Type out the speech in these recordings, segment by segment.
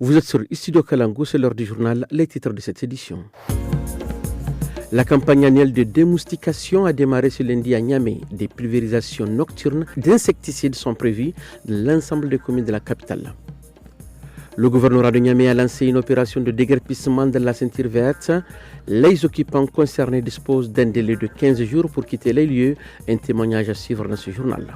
Vous êtes sur Studio Kalangu, c'est l'heure du journal, les titres de cette édition. La campagne annuelle de démoustication a démarré ce lundi à Niamey. Des pulvérisations nocturnes d'insecticides sont prévues dans l'ensemble des communes de la capitale. Le gouvernorat de Niamey a lancé une opération de déguerpissement de la ceinture verte. Les occupants concernés disposent d'un délai de 15 jours pour quitter les lieux. Un témoignage à suivre dans ce journal.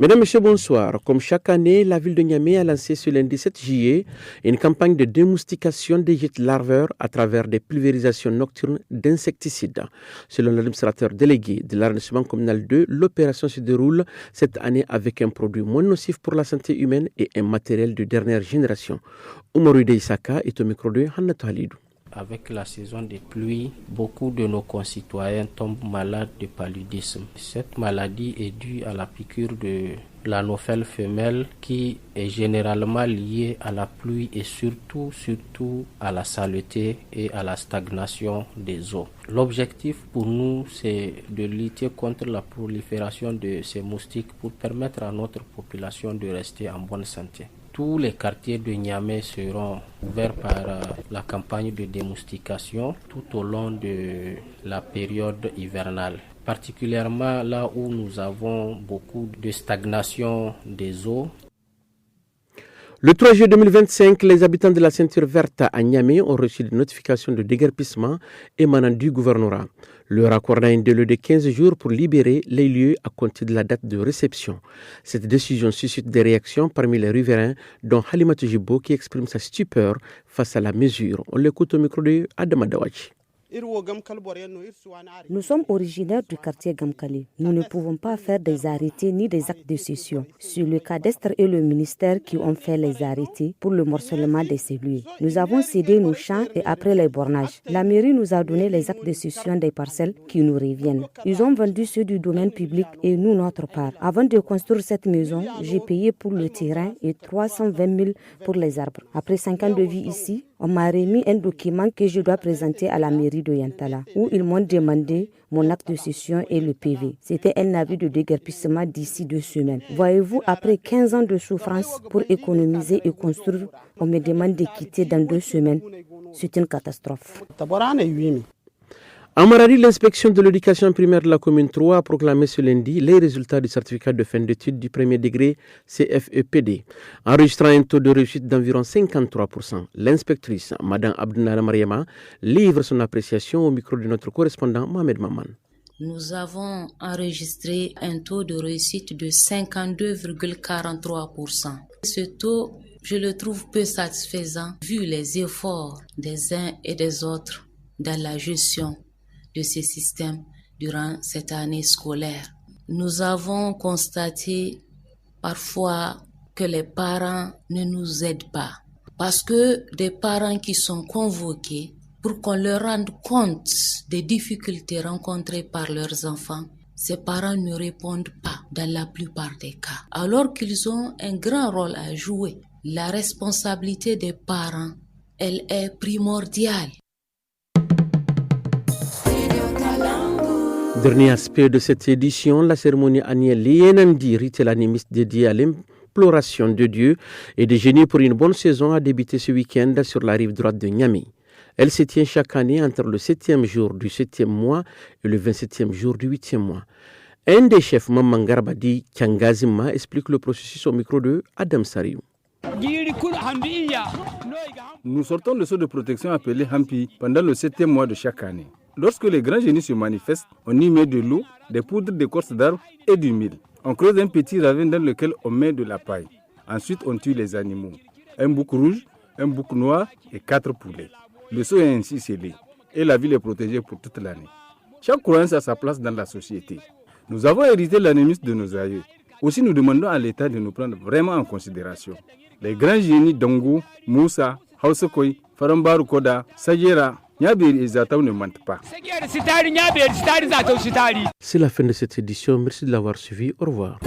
Mesdames, Messieurs, bonsoir. Comme chaque année, la ville de Niamey a lancé ce lundi 7 juillet une campagne de démoustication des gîtes larvaires à travers des pulvérisations nocturnes d'insecticides. Selon l'administrateur délégué de l'arrondissement communal 2, l'opération se déroule cette année avec un produit moins nocif pour la santé humaine et un matériel de dernière génération. Oumarou Isaka est au micro de Hannatou Halidou. Avec la saison des pluies, beaucoup de nos concitoyens tombent malades de paludisme. Cette maladie est due à la piqûre de l'anophèle femelle qui est généralement liée à la pluie et surtout à la saleté et à la stagnation des eaux. L'objectif pour nous, c'est de lutter contre la prolifération de ces moustiques pour permettre à notre population de rester en bonne santé. Tous les quartiers de Niamey seront ouverts par la campagne de démoustication tout au long de la période hivernale. Particulièrement là où nous avons beaucoup de stagnation des eaux. Le 3 juillet 2025, les habitants de la ceinture verte à Niamey ont reçu des notifications de déguerpissement émanant du gouvernorat. Leur accorda un délai de 15 jours pour libérer les lieux à compter de la date de réception. Cette décision suscite des réactions parmi les riverains, dont Halimatou Jibo qui exprime sa stupeur face à la mesure. On l'écoute au micro de Adama Dawachi. Nous sommes originaires du quartier Gamkali. Nous ne pouvons pas faire des arrêtés ni des actes de cession. C'est le cadastre et le ministère qui ont fait les arrêtés pour le morcellement des cellules. Nous avons cédé nos champs et après les bornages, la mairie nous a donné les actes de cession des parcelles qui nous reviennent. Ils ont vendu ceux du domaine public et nous notre part. Avant de construire cette maison, j'ai payé pour le terrain et 320 000 pour les arbres. Après 5 ans de vie ici, on m'a remis un document que je dois présenter à la mairie de Yantala, où ils m'ont demandé mon acte de cession et le PV. C'était un avis de déguerpissement d'ici 2 semaines. Voyez-vous, après 15 ans de souffrance pour économiser et construire, on me demande de quitter dans 2 semaines. C'est une catastrophe. En Maradi, l'inspection de l'éducation primaire de la commune 3 a proclamé ce lundi les résultats du certificat de fin d'études du premier degré CFEPD, enregistrant un taux de réussite d'environ 53%. L'inspectrice, Mme Abdounara Mariama, livre son appréciation au micro de notre correspondant Mohamed Maman. Nous avons enregistré un taux de réussite de 52,43%. Ce taux, je le trouve peu satisfaisant vu les efforts des uns et des autres dans la gestion de ces systèmes durant cette année scolaire. Nous avons constaté parfois que les parents ne nous aident pas parce que des parents qui sont convoqués pour qu'on leur rende compte des difficultés rencontrées par leurs enfants, ces parents ne répondent pas dans la plupart des cas. Alors qu'ils ont un grand rôle à jouer, la responsabilité des parents, elle est primordiale. Dernier aspect de cette édition, la cérémonie annuelle Lienandi, rituel animiste dédié à l'imploration de Dieu et des génies pour une bonne saison, a débuté ce week-end sur la rive droite de Niamey. Elle se tient chaque année entre le 7e jour du 7e mois et le 27e jour du 8e mois. Un des chefs, Maman Garbadi Kiangazima, explique le processus au micro de Adam Sariou. Nous sortons le saut de protection appelé Hampi pendant le 7e mois de chaque année. Lorsque les grands génies se manifestent, on y met de l'eau, des poudres d'écorce d'arbres et du mil. On creuse un petit ravin dans lequel on met de la paille. Ensuite, on tue les animaux. Un bouc rouge, un bouc noir et 4 poulets. Le saut est ainsi scellé et la ville est protégée pour toute l'année. Chaque croyance a sa place dans la société. Nous avons hérité l'animisme de nos aïeux. Aussi, nous demandons à l'État de nous prendre vraiment en considération. Les grands génies Dongo, Moussa, Hausokoi, Farambaru Koda, Sajera, Nyabir et Zataou ne mentent pas. C'est la fin de cette édition. Merci de l'avoir suivi. Au revoir.